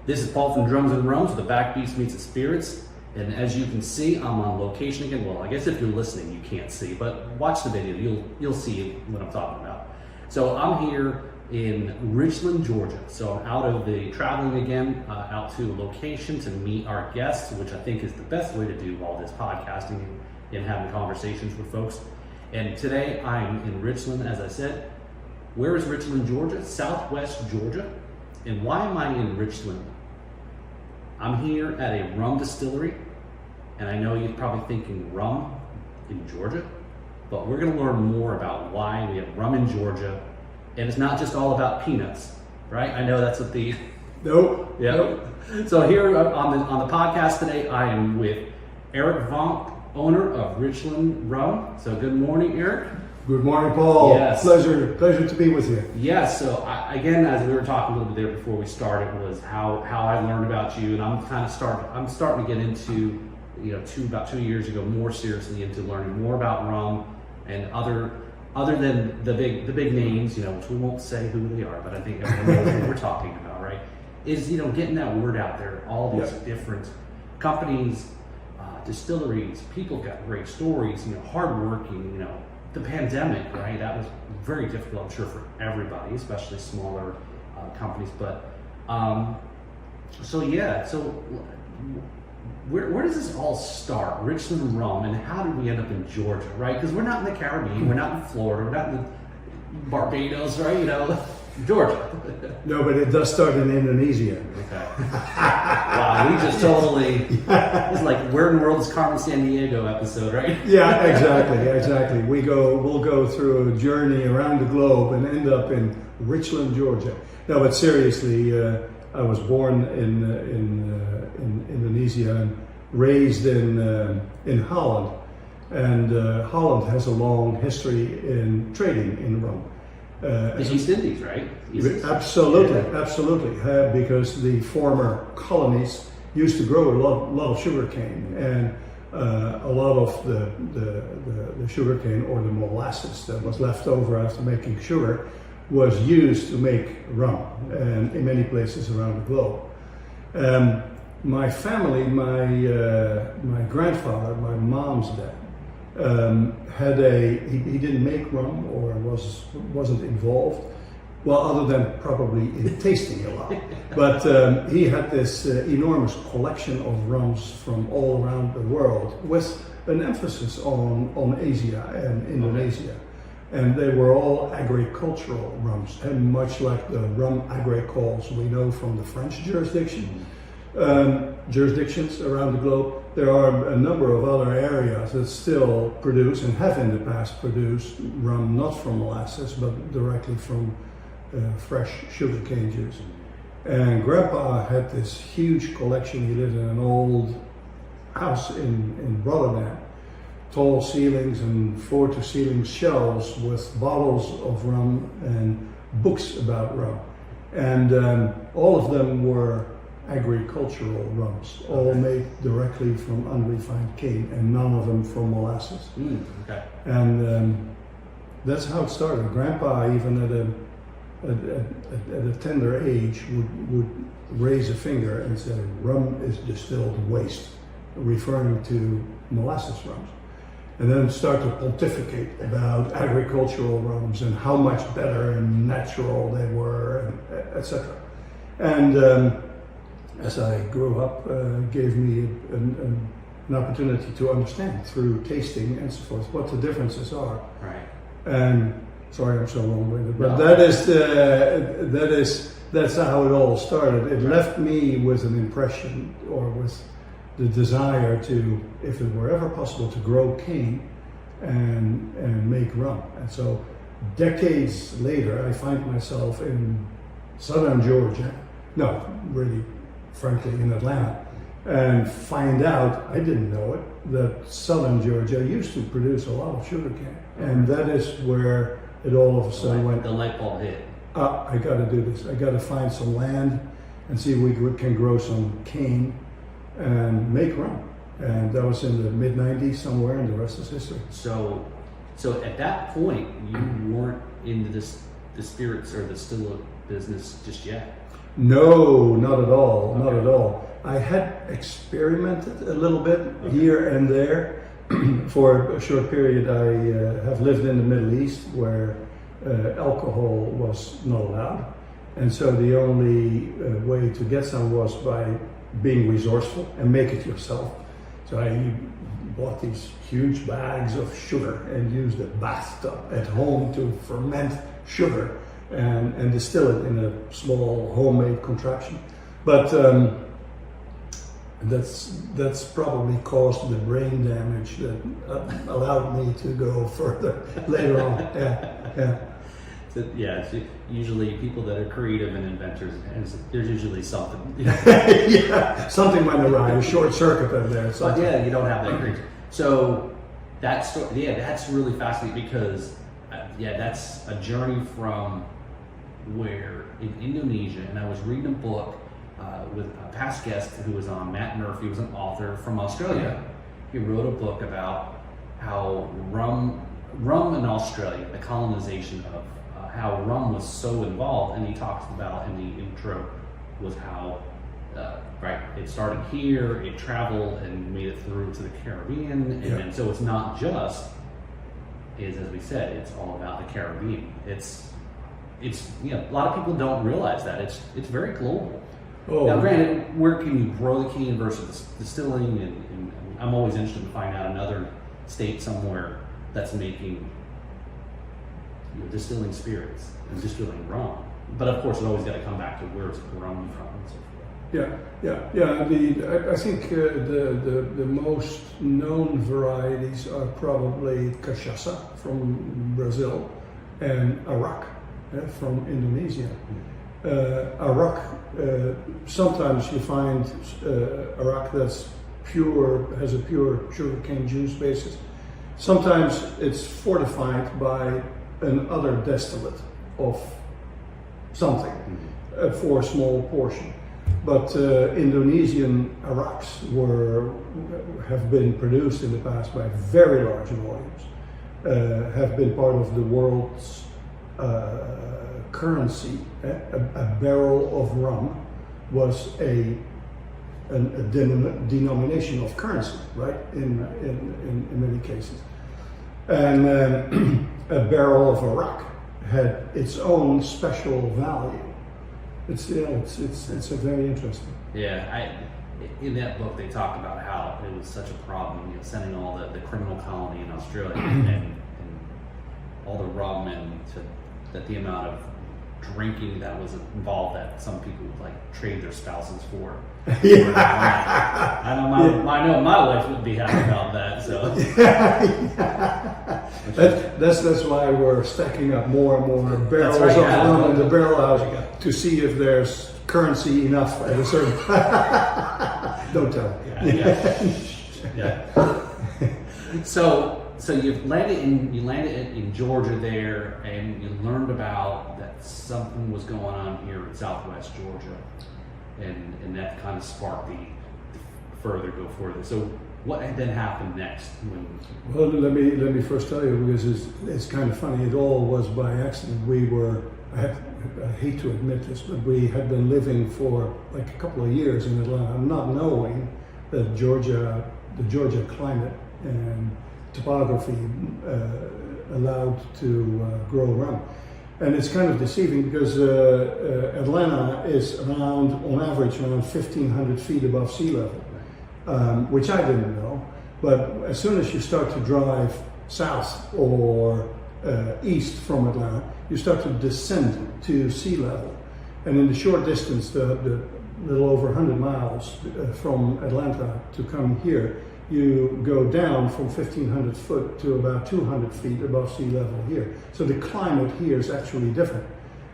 This is Paul from Drums and Rums, where the backbeats meets the spirits. And as you can see, I'm on location again. Well, I guess if you're listening, you can't see, but watch the video, you'll see what I'm talking about. So I'm here in Richland, Georgia. So I'm out of the traveling again, out to a location to meet our guests, which I think is the best way to do all this podcasting and having conversations with folks. And today I'm in Richland, as I said. Where is Richland, Georgia? Southwest Georgia. And why am I in Richland? I'm here at a rum distillery, and I know you're probably thinking rum in Georgia, but we're gonna learn more about why we have rum in Georgia. And it's not just all about peanuts, right? I know that's what the... Nope. Yeah. Nope. So here on the podcast today, I am with Erik Vonk, owner of Richland Rum. So good morning, Erik. Good morning, Paul. Yes. Pleasure to be with you. Yes. So again, as we were talking a little bit there before we started, was how I learned about you, and I'm starting to get into, about 2 years ago, more seriously into learning more about rum and other than the big names, which we won't say who they are, but I think everyone knows what we're talking about, right? Is getting that word out there. All these different companies, distilleries, people got great stories, hardworking, the pandemic, right? That was very difficult, I'm sure, for everybody, especially smaller companies. But so where does this all start? Richland Rum, and how did we end up in Georgia, right? Because we're not in the Caribbean, we're not in Florida, we're not in Barbados, right? Georgia. No, but it does start in Indonesia. Okay. Wow, we just totally, it's like Where in the World is Carmen Sandiego episode, right? Yeah, exactly. We'll go through a journey around the globe and end up in Richland, Georgia. No, but seriously, I was born in Indonesia and raised in Holland. And Holland has a long history in trading in rum. The East Indies, right? Absolutely. Because the former colonies used to grow a lot of sugarcane, and a lot of the sugarcane or the molasses that was left over after making sugar was used to make rum, and in many places around the globe. My family, my grandfather, my mom's dad, he didn't make rum or wasn't involved, well, other than probably in tasting a lot. But he had this enormous collection of rums from all around the world, with an emphasis on Asia and Indonesia. And they were all agricultural rums, and much like the rum agricoles we know from the French jurisdictions around the globe. There are a number of other areas that still produce and have in the past produced rum, not from molasses, but directly from fresh sugarcane juice. And Grandpa had this huge collection. He lived in an old house in Rotterdam. Tall ceilings and floor-to-ceiling shelves with bottles of rum and books about rum. And all of them were agricultural rums, all made directly from unrefined cane, and none of them from molasses. Okay. And that's how it started. Grandpa, even at a tender age, would raise a finger and say, "Rum is distilled waste," referring to molasses rums. And then start to pontificate about agricultural rums and how much better and natural they were, etc. And as I grew up, gave me an opportunity to understand through tasting and so forth what the differences are. Right. And sorry, I'm so long-winded, but no. that's how it all started. It left me with an impression, or with the desire to, if it were ever possible, to grow cane and make rum. And so decades later, I find myself in southern Georgia, no, really, frankly, in Atlanta, and find out, I didn't know it, that southern Georgia used to produce a lot of sugarcane. And that is where it all of a sudden went. The light bulb hit. I got to do this. I got to find some land and see if we can grow some cane and make rum. And that was in the mid-90s somewhere, and the rest is history. So at that point, you weren't into the spirits or the distillate business just yet? No, not at all, not at all. I had experimented a little bit here and there. For a short period, I have lived in the Middle East where alcohol was not allowed. And so the only way to get some was by being resourceful and make it yourself. So I bought these huge bags of sugar and used a bathtub at home to ferment sugar and distill it in a small homemade contraption. But that's probably caused the brain damage that allowed me to go further later on. Yeah. Yeah, it's usually people that are creative and inventors, and there's usually something. Yeah, something went awry, a short circuit in there. But yeah, you don't have that creative. So that's really fascinating because that's a journey from where in Indonesia, and I was reading a book with a past guest who was on, Matt Murphy, was an author from Australia. He wrote a book about how rum in Australia, the colonization of how rum was so involved, and he talks about in the intro was how it started here, it traveled and made it through to the Caribbean, and so it's not just as we said, it's all about the Caribbean. It's a lot of people don't realize that it's very global. Oh, now, granted, where can you grow the cane versus distilling, and I'm always interested to find out another state somewhere that's making distilling spirits and distilling rum. But of course, it always got to come back to where's the rum from and so forth. Yeah. I think the most known varieties are probably cachaça from Brazil and arak from Indonesia. Arak, sometimes you find arak that's pure, has a pure sugarcane juice basis. Sometimes it's fortified by another distillate of something for a small portion. But Indonesian araks have been produced in the past by very large volumes, have been part of the world's currency. A barrel of rum was a denomination of currency, right? In many cases. And a barrel of arak had its own special value. It's a very interesting. Yeah, in that book they talked about how it was such a problem, sending all the criminal colony in Australia and all the rum and that the amount of drinking that was involved that some people would trade their spouses for. I know my wife would be happy about that. So that's why we're stacking up more and more barrels of rum in the barrel house to see if there's currency enough at a certain. Don't tell. Yeah. So you landed in Georgia there, and you learned about that something was going on here in Southwest Georgia, and that kind of sparked the go further. So what then happened next? Well, let me first tell you, because it's kind of funny. It all was by accident. I hate to admit this, but we had been living for a couple of years in Atlanta, not knowing that the Georgia climate and topography allowed to grow rum. And it's kind of deceiving because Atlanta is on average around 1,500 feet above sea level, which I didn't know. But as soon as you start to drive south or east from Atlanta, you start to descend to sea level. And in the short distance, the little over 100 miles from Atlanta to come here, you go down from 1,500 foot to about 200 feet above sea level here. So the climate here is actually different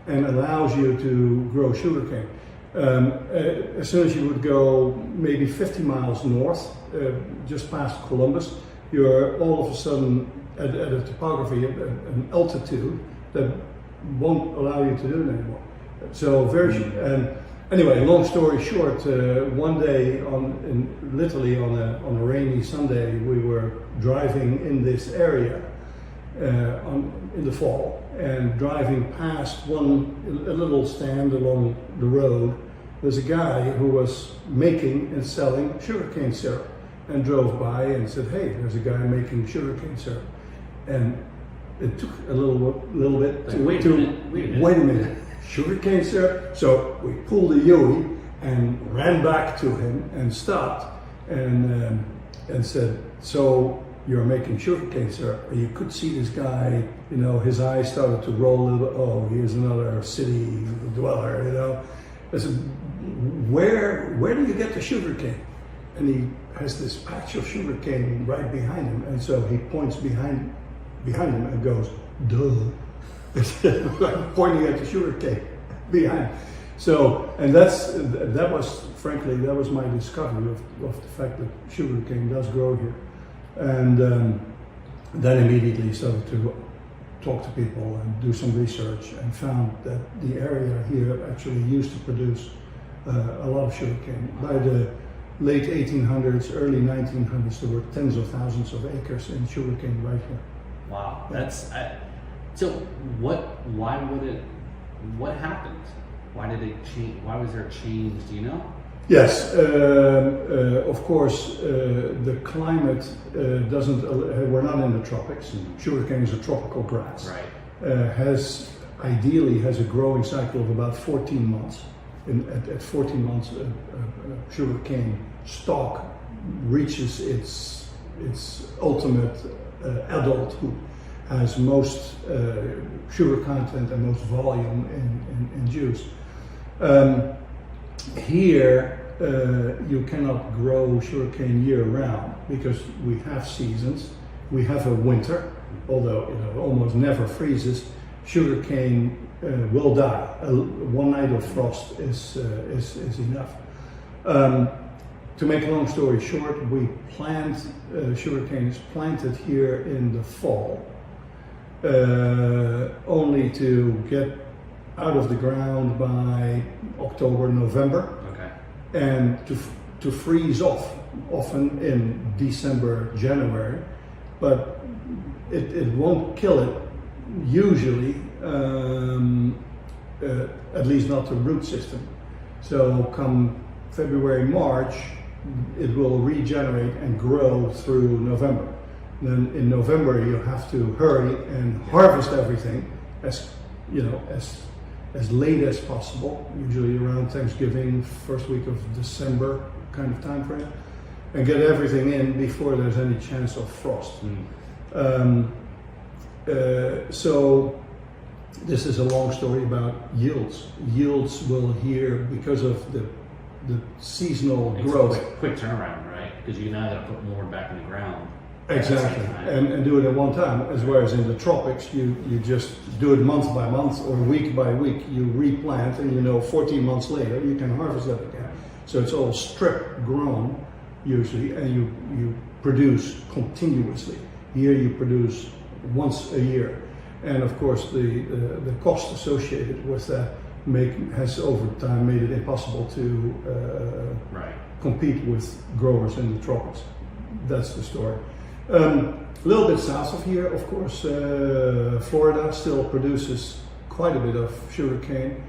and allows you to grow sugarcane. As soon as you would go maybe 50 miles north, just past Columbus, you're all of a sudden at a topography, an altitude that won't allow you to do it anymore. So anyway, long story short, one day literally on a rainy Sunday, we were driving in this area, in the fall, and driving past a little stand along the road, there's a guy who was making and selling sugarcane syrup, and drove by and said, "Hey, there's a guy making sugarcane syrup." And it took a little bit to wait a minute. Sugarcane syrup. So we pulled a Yui and ran back to him and stopped and said, "So you're making sugarcane syrup?" And you could see this guy, you know, his eyes started to roll a little bit. Oh, here's another city dweller, you know. I said, where do you get the sugarcane? And he has this patch of sugarcane right behind him, and so he points behind him and goes, "Duh." Like pointing at the sugarcane behind. So, and that was frankly my discovery of the fact that sugarcane does grow here, and then immediately started to talk to people and do some research, and found that the area here actually used to produce a lot of sugarcane. By the late 1800s, early 1900s, there were tens of thousands of acres in sugarcane right here. Wow, that's so. What happened? Why did it change? Why was there a change? Do you know? Yes, of course, the climate doesn't. We're not in the tropics. Mm-hmm. Sugarcane is a tropical grass. Right. Ideally has a growing cycle of about 14 months. At 14 months, sugarcane stalk reaches its ultimate adulthood, has most sugar content and most volume in juice. Here, you cannot grow sugarcane year round because we have seasons. We have a winter, although it almost never freezes. Sugarcane will die. One night of frost is enough. To make a long story short, we plant sugarcane is planted here in the fall, only to get out of the ground by October, November, Okay. and to freeze off often in December, January, but it won't kill it usually, at least not the root system. So come February, March, it will regenerate and grow through November. Then in November you have to hurry and harvest everything as late as possible, usually around Thanksgiving, first week of December kind of time frame, and get everything in before there's any chance of frost. So this is a long story about yields. Yields will here, because of the seasonal growth. Quick turnaround, right? Because you now got to put more back in the ground. Exactly, and do it at one time. As whereas in the tropics, you just do it month by month or week by week. You replant, and 14 months later you can harvest that again. So it's all strip grown usually, and you produce continuously. Here you produce once a year, and of course the cost associated with that has over time made it impossible to compete with growers in the tropics. That's the story. A little bit south of here, of course, Florida still produces quite a bit of sugarcane.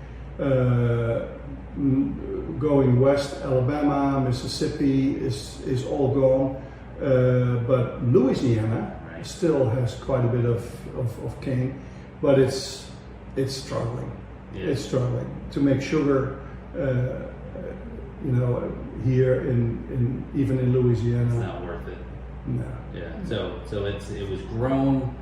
Going west, Alabama, Mississippi is all gone, but Louisiana still has quite a bit of cane, but it's struggling. Yeah. It's struggling to make sugar. Here even in Louisiana, it's not worth it. No. Yeah. So it was grown,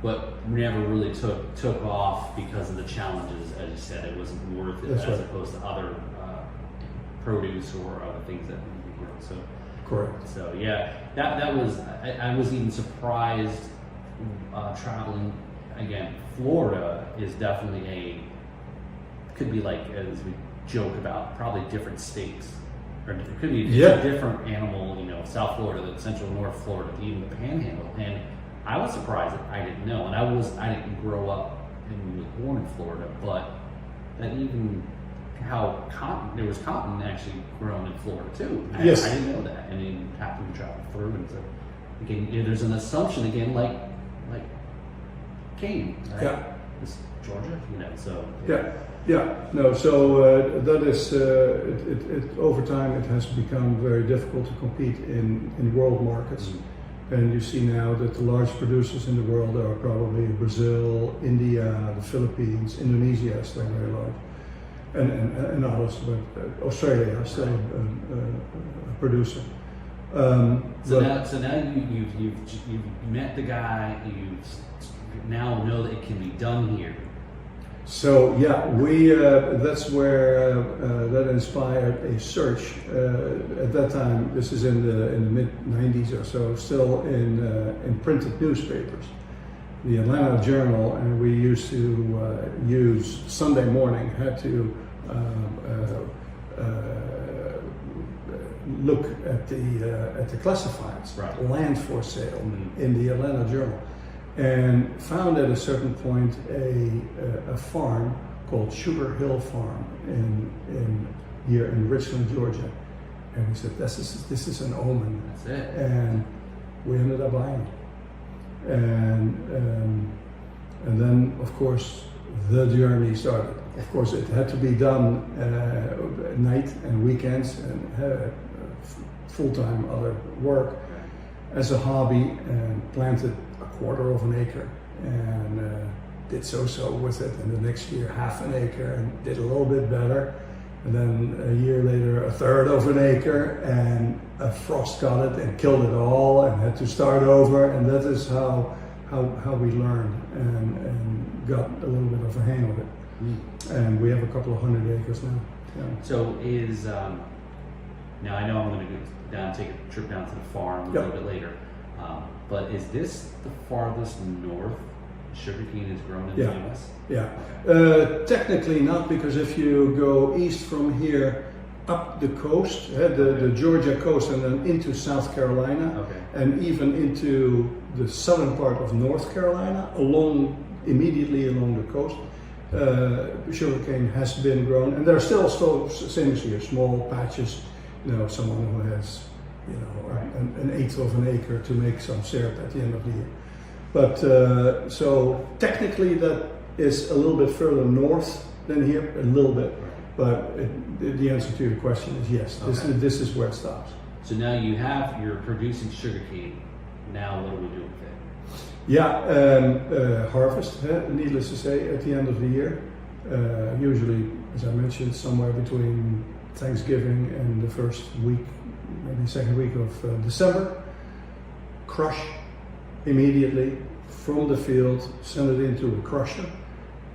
but never really took off because of the challenges. As you said, it wasn't worth it. That's right. Opposed to other produce or other things that we grow. So correct. So yeah, that was I was even surprised traveling again. Florida is definitely could be like, as we joke about, probably different states, or it could be a different animal. South Florida, the Central North Florida, even the Panhandle. And I was surprised that I didn't know, and I didn't grow up and was born in Florida, but that even how there was cotton actually grown in Florida too. I didn't know that, and it happened to travel through. And so again, there's an assumption again, like cane, right? Yeah. It's Georgia, so. Yeah. No, so that is, over time it has become very difficult to compete in world markets. Mm-hmm. And you see now that the large producers in the world are probably Brazil, India, the Philippines, Indonesia is still very large, and others, but Australia is still a producer. So now you've met the guy. You now know that it can be done here. So yeah, we that's where that inspired a search. At that time, this is in the mid '90s or so, still in printed newspapers, the Atlanta Journal, and we used to use Sunday morning. Had to look at the classifieds, right. land for sale in the Atlanta Journal. And found at a certain point a farm called Sugar Hill Farm here in Richland, Georgia, and we said this is an omen. That's it. And we ended up buying it, and then of course the journey started. Of course, it had to be done at night and weekends and full-time other work as a hobby, and planted a quarter of an acre and did so with it, and the next year half an acre and did a little bit better, and then a year later a third of an acre, and a frost got it and killed it all and had to start over, and that is how we learned and got a little bit of a hang of it. And we have a couple of hundred acres now. Yeah. So is now I know I'm going to go take a trip down to the farm a little bit later. But is this the farthest north sugarcane is grown in the U.S.? Yeah. Okay. Technically not, because if you go east from here up the coast, the Georgia coast, and then into South Carolina, and even into the southern part of North Carolina, immediately along the coast, sugarcane has been grown, and there are still same as here, small patches. Someone who has an eighth of an acre to make some syrup at the end of the year. But so technically that is a little bit further north than here, a little bit. But the answer to your question is yes. This is where it stops. So now you're producing sugarcane. Now what do we do with it? Yeah, harvest. Needless to say, at the end of the year, usually, as I mentioned, somewhere between Thanksgiving and the first week, maybe second week of December, crush immediately from the field, send it into a crusher,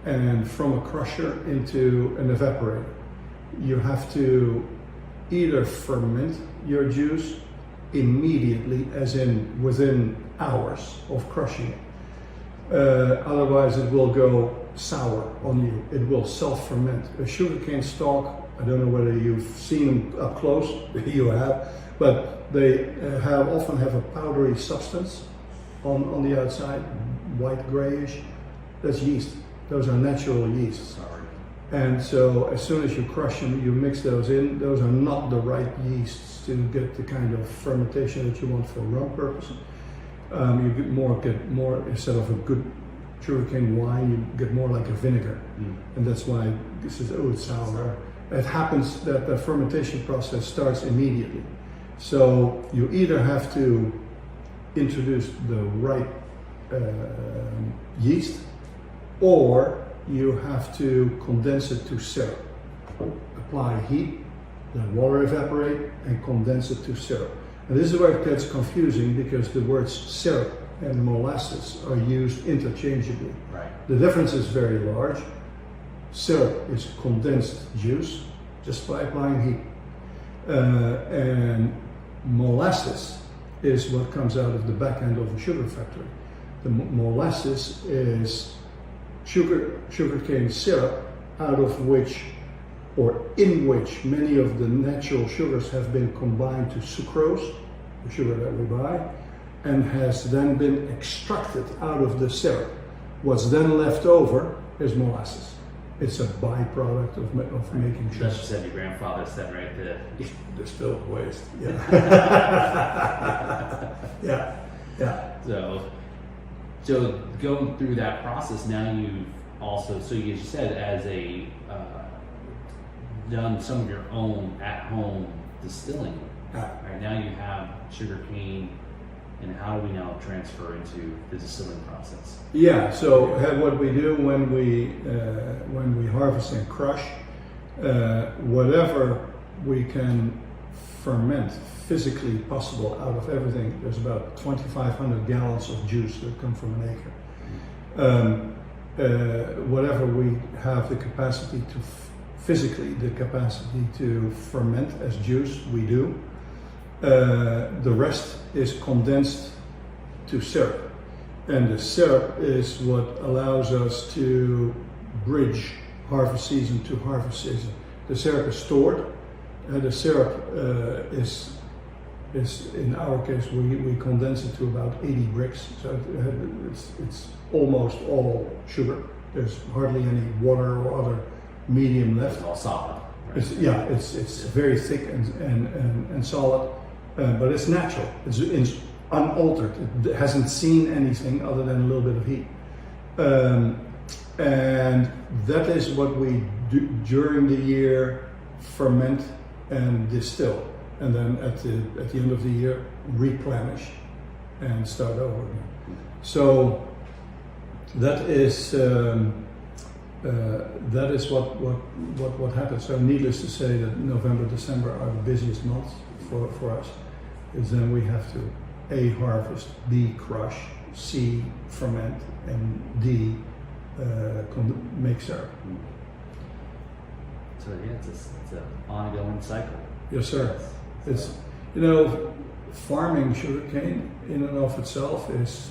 and from a crusher into an evaporator. You have to either ferment your juice immediately, as in within hours of crushing it. Otherwise it will go sour on you. It will self-ferment. A sugarcane stalk, I don't know whether you've seen them up close, you have, but they often have a powdery substance on the outside, white grayish. That's yeast. Those are natural yeasts. And so as soon as you crush them, you mix those in. Those are not the right yeasts to get the kind of fermentation that you want for rum purposes. You get more instead of a good sugarcane wine, you get more like a vinegar. And that's why this is, it's sour. It happens that the fermentation process starts immediately. So you either have to introduce the right yeast, or you have to condense it to syrup. Apply heat, let water evaporate, and condense it to syrup. And this is where it gets confusing, because the words syrup and molasses are used interchangeably. Right. The difference is very large. Syrup is condensed juice just by applying heat. And molasses is what comes out of the back end of a sugar factory. The molasses is sugarcane syrup, out of which, or in which, many of the natural sugars have been combined to sucrose, the sugar that we buy, and has then been extracted out of the syrup. What's then left over is molasses. It's a byproduct of making sugar. That's just said your grandfather said right there. Distilled waste. Yeah. Yeah. So, So going through that process, now you've also, so you said as a done some of your own at-home distilling. Right now you have sugarcane, and how do we now transfer into the distilling process? Yeah. So what we do when we harvest and crush, whatever we can ferment physically possible out of everything. There's about 2,500 gallons of juice that come from an acre. Whatever we have the capacity to physically the capacity to ferment as juice, we do. The rest is condensed to syrup, and the syrup is what allows us to bridge harvest season to harvest season. The syrup is stored, and the syrup is in our case we condense it to about 80 bricks, so it's almost all sugar. There's hardly any water or other medium left. It's all solid. Right? It's very thick and solid, but it's natural. It's unaltered. It hasn't seen anything other than a little bit of heat, and that is what we do during the year: ferment and distill, and then at the end of the year replenish and start over again. So that is what happens. So needless to say that November, December are the busiest months for us, is then we have to A, harvest, B, crush, C, ferment, and D, make syrup. So yeah, it's an ongoing cycle. Yes, sir. It's, farming sugarcane in and of itself is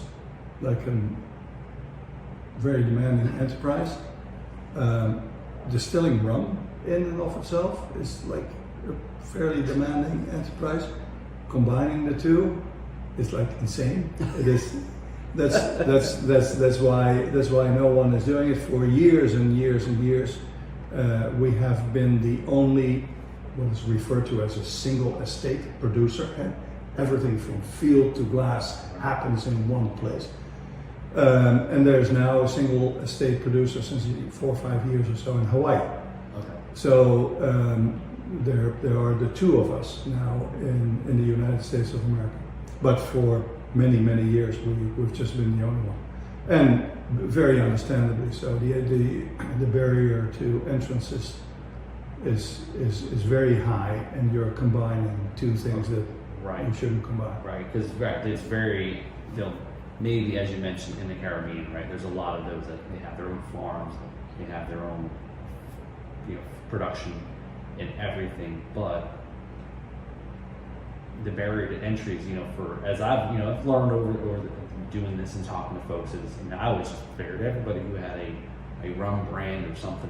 like a very demanding enterprise. Distilling rum in and of itself is like a fairly demanding enterprise. Combining the two is like insane. It is. That's why no one is doing it for years and years and years. We have been the only, what is referred to as a single estate producer, and everything from field to glass happens in one place. And there's now a single estate producer since 4 or 5 years or so in Hawaii. Okay. So there are the two of us now in the United States of America. But for many, many years we've just been the only one. And very understandably so. The barrier to entrance is very high, and you're combining two things that you shouldn't combine. Right, because it's very, maybe as you mentioned in the Caribbean, right? There's a lot of those that they have their own farms, they have their own, production and everything, but the barrier to entry is, as I've learned over doing this and talking to folks is, I always just figured everybody who had a rum brand or something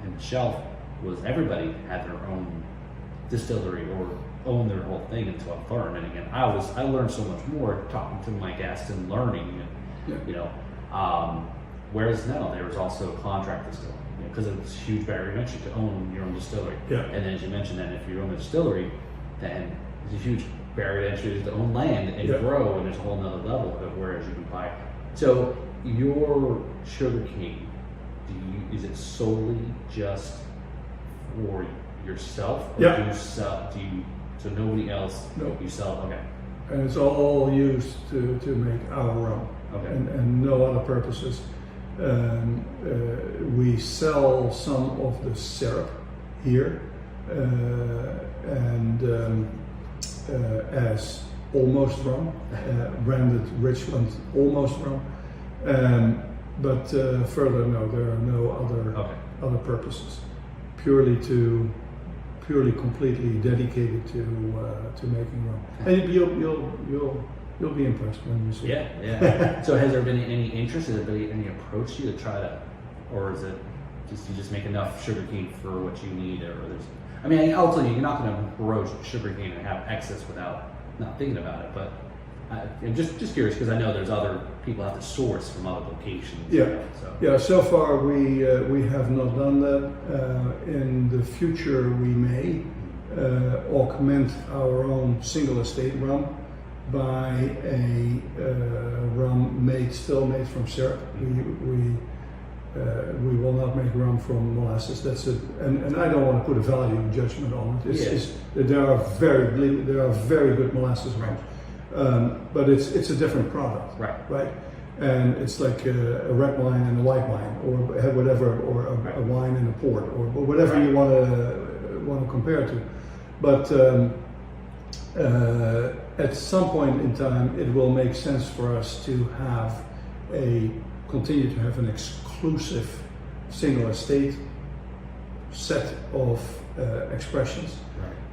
in the shelf was everybody had their own distillery or owned their whole thing until I learned. And again, I learned so much more talking to my guests and learning, whereas now there was also contract distilling, because it was a huge barrier to entry to own your own distillery. Yeah. And then as you mentioned, then if you own a distillery, then there's a huge barrier to entry to own land and grow, and there's a whole nother level of it, whereas you can buy. So your sugarcane, is it solely just for yourself, or do you sell? So nobody else? No. You sell? Okay. And it's all used to make our rum, and no other purposes. We sell some of the syrup here, as almost rum, branded Richland almost rum. But further, no, there are no other purposes. Purely completely dedicated to making rum. And you'll be impressed when you see it. Yeah. So has there been any interest? Has there been any approach to you to try to, or is it just you just make enough sugarcane for what you need, or there's? I mean, I'll tell you, you're not going to grow sugarcane and have excess without not thinking about it. But I'm just curious, because I know there's other people have to source from other locations. So far we have not done that. In the future we may augment our own single estate rum buy a rum still made from syrup. We will not make rum from molasses. That's it. And I don't want to put a value judgment on it. There are very good molasses rums, but it's a different product, right? And it's like a red wine and a white wine, or whatever, or a wine and a port, or whatever you want to compare to. But at some point in time, it will make sense for us to continue to have an exclusive single estate set of expressions,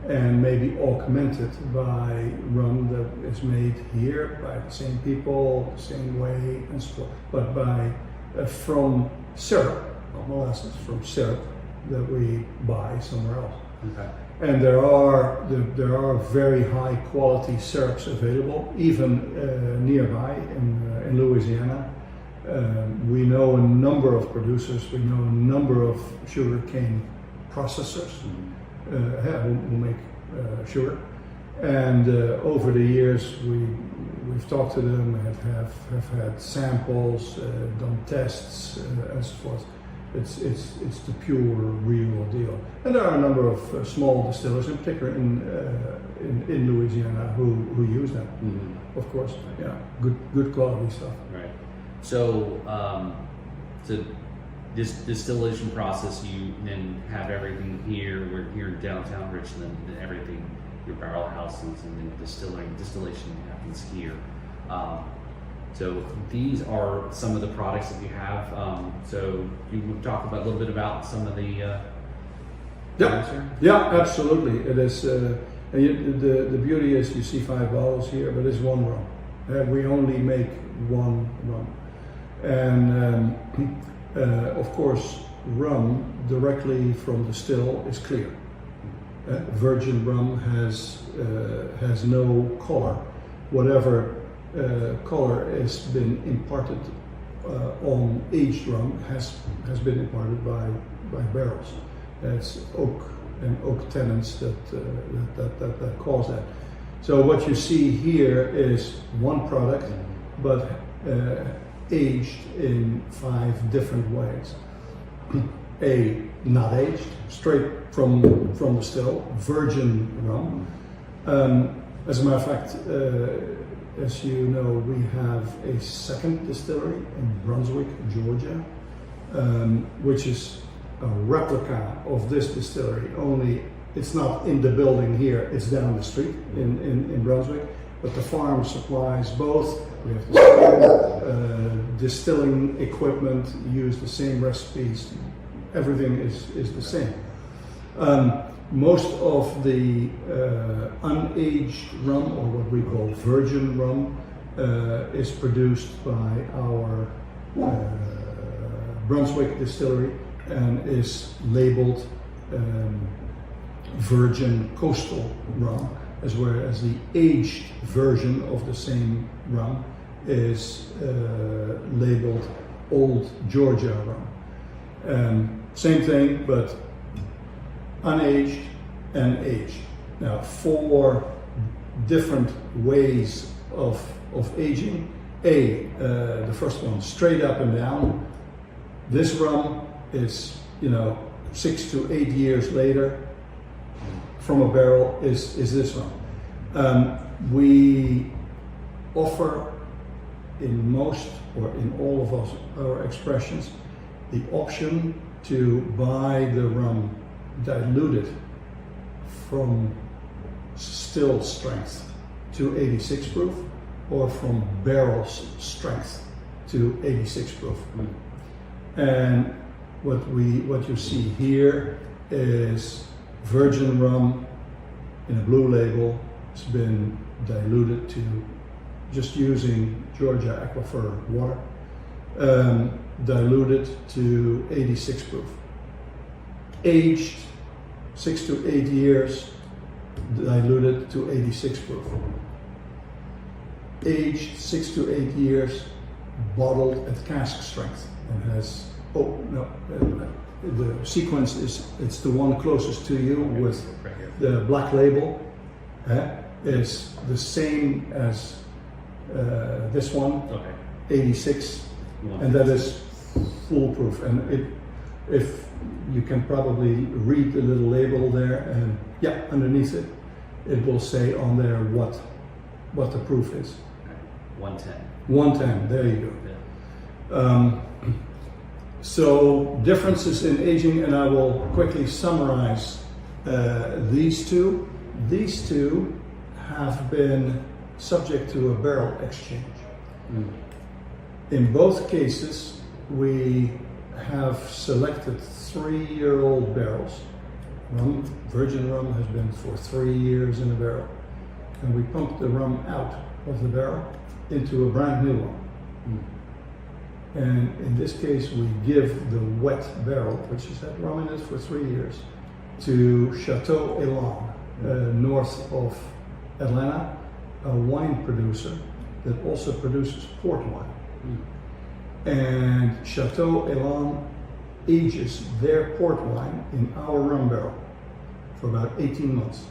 and maybe augmented by rum that is made here by the same people, the same way, and so forth, but from syrup, not molasses, from syrup that we buy somewhere else. Okay. And there are very high quality syrups available, even nearby in Louisiana. We know a number of producers. We know a number of sugarcane processors who make sugar. And over the years, we've talked to them, have had samples, done tests, and so forth. It's the pure, real deal. And there are a number of small distillers, in particular in Louisiana, who use them. Mm-hmm. Of course, yeah, good quality stuff. Right. So, this distillation process, you then have everything here. We're here in downtown Richland, and everything, your barrel houses, and then distillation happens here. So these are some of the products that you have. So you would talk about a little bit about some of the. Yeah, absolutely. It is. The beauty is you see 5 bottles here, but it's one rum. We only make one rum, and of course, rum directly from the still is clear. Virgin rum has no color. Whatever color has been imparted on aged rum has been imparted by barrels. It's oak and oak tannins that cause that. So what you see here is one product, but aged in 5 different ways. Not aged, straight from the still, virgin rum. As a matter of fact, as you know, we have a second distillery in Brunswick, Georgia, which is a replica of this distillery, only it's not in the building here, it's down the street in Brunswick, but the farm supplies both. We have the same distilling equipment, use the same recipes, everything is the same. Most of the unaged rum, or what we call virgin rum, is produced by our Brunswick distillery and is labeled virgin coastal rum, as whereas the aged version of the same rum is labeled Old Georgia rum. Same thing, but unaged and aged. Now, 4 different ways of aging. The first one, straight up and down. This rum is, 6 to 8 years later from a barrel is this rum. We offer in most or in all of our expressions the option to buy the rum diluted from still strength to 86 proof, or from barrel strength to 86 proof. And what you see here is virgin rum in a blue label. It's been diluted to just using Georgia aquifer water, diluted to 86 proof. Aged 6 to 8 years, diluted to 86 proof. Aged 6 to 8 years, bottled at cask strength, and has, the sequence is, it's the one closest to you with the black label. is the same as this one, Okay. 86, and that is foolproof. And if you can probably read the little label there, and yeah, underneath it, it will say on there what the proof is. Okay. 110. 110. There you go. Yeah. So differences in aging, and I will quickly summarize these two. These two have been subject to a barrel exchange. Mm. In both cases, we have selected 3-year-old barrels. Virgin rum has been for 3 years in a barrel, and we pump the rum out of the barrel into a brand new one. Mm. And in this case, we give the wet barrel, which has had rum in it for 3 years, to Chateau Elan, north of Atlanta, a wine producer that also produces port wine. Mm. And Chateau Elan ages their port wine in our rum barrel for about 18 months.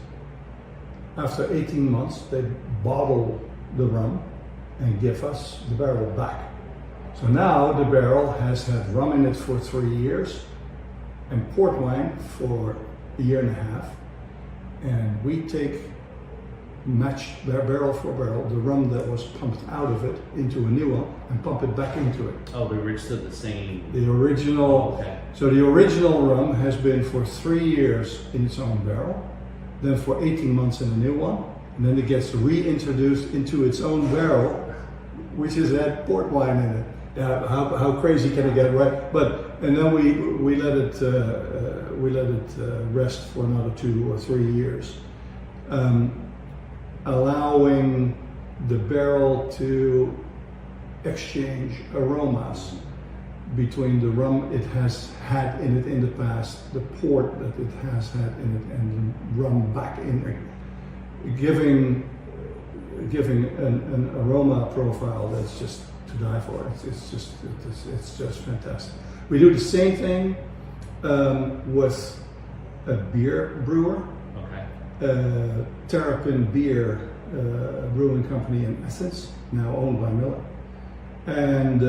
After 18 months, they bottle the rum and give us the barrel back. So now the barrel has had rum in it for 3 years and port wine for 1.5 years. And we match barrel for barrel the rum that was pumped out of it into a new one and pump it back into it. Oh, the original, the same. The original, Okay. so the original rum has been for 3 years in its own barrel, then for 18 months in a new one, and then it gets reintroduced into its own barrel, which has had port wine in it. How crazy can it get, right? And then we let it rest for another 2 or 3 years, allowing the barrel to exchange aromas between the rum it has had in it in the past, the port that it has had in it, and the rum back in it, giving an aroma profile that's just to die for. It's just fantastic. We do the same thing with a beer brewer. Okay. Terrapin Beer Brewing Company in Athens, now owned by Miller. And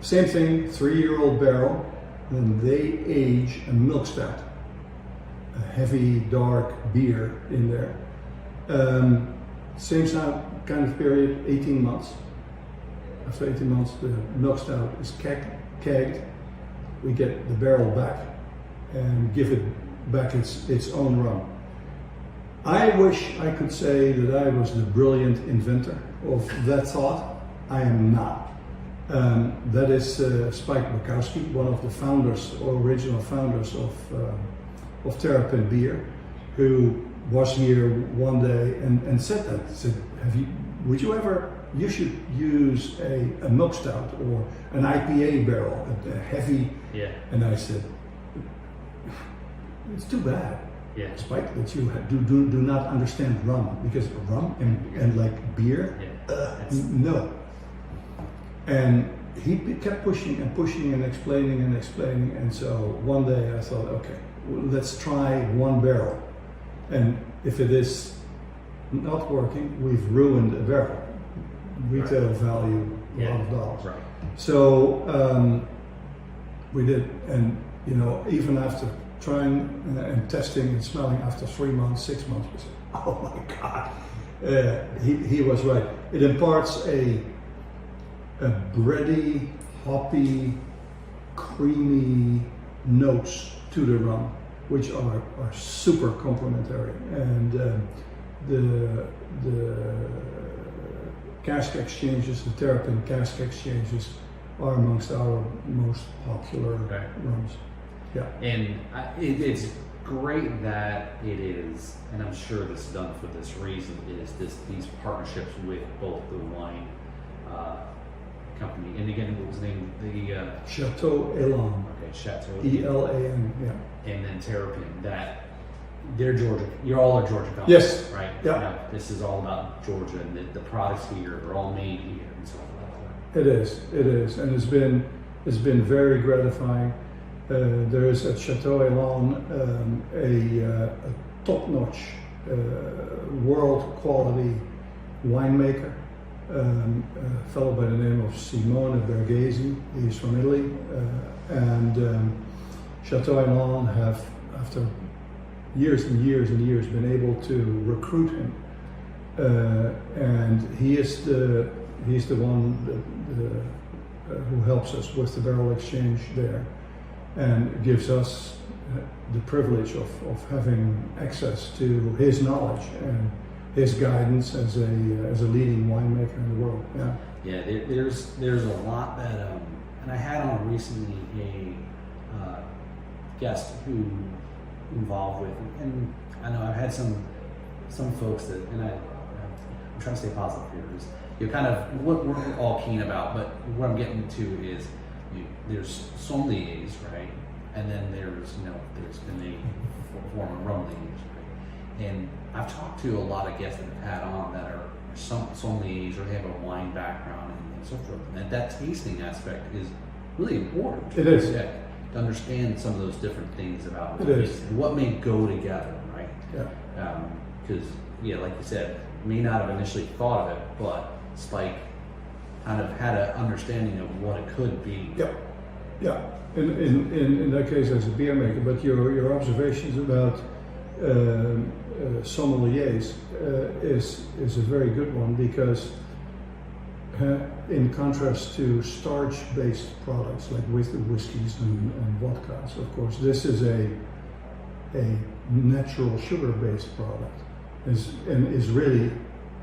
same thing, 3-year-old barrel, and they age a milk stout, a heavy, dark beer in there. Same kind of period, 18 months. After 18 months, the milk stout is kegged. We get the barrel back and give it back its own rum. I wish I could say that I was the brilliant inventor of that thought. I am not. That is Spike Bukowski, one of the founders, or original founders of Terrapin Beer, who was here one day and said that. He said, you should use a milk stout or an IPA barrel, a heavy. Yeah. And I said, it's too bad. Yeah. Spike, that you do not understand rum, because rum and like beer, no. And he kept pushing and explaining, and so one day I thought, okay, let's try one barrel, and if it is not working, we've ruined a barrel, retail value, a lot of dollars. Right. So we did, and even after trying and testing and smelling, after 3 months, 6 months, we said, oh my God, he was right. It imparts a bready, hoppy, creamy notes to the rum, which are super complementary. And the cask exchanges, the Terrapin cask exchanges, are amongst our most popular rums. Yeah. And it's great that it is, and I'm sure this is done for this reason, is these partnerships with both the wine company, and again, what was the name? The Chateau Elan. Okay, Chateau E-L-A-N, yeah. And then Terrapin, that they're Georgia. You're all a Georgia company, yes, right? Yeah. This is all about Georgia, and the products here are all made here, and so on. It is, and it's been very gratifying. There is at Chateau Elan a top-notch world quality winemaker, a fellow by the name of Simone Berghesi. He's from Italy, and Chateau Elan have, after years and years and years, been able to recruit him, and he's the one who helps us with the barrel exchange there, and gives us the privilege of having access to his knowledge and his guidance as a leading winemaker in the world. Yeah. Yeah. There's a lot that, and I had on recently a guest who involved with, and I know I've had some folks that, and I'm trying to stay positive here, is kind of what we're all keen about, but what I'm getting to is there's sommeliers, right? And then there's been a form of rum lineage, right? And I've talked to a lot of guests that I've had on that are sommeliers, or they have a wine background and so forth. And that tasting aspect is really important. It is. Yeah, to understand some of those different things about it is. And what may go together, right? Yeah. Because like you said, may not have initially thought of it, but Spike kind of had an understanding of what it could be. Yeah. Yeah. In that case, as a beer maker, but your observations about sommeliers is a very good one, because in contrast to starch-based products like whiskeys and vodkas, of course, this is a natural sugar-based product, is really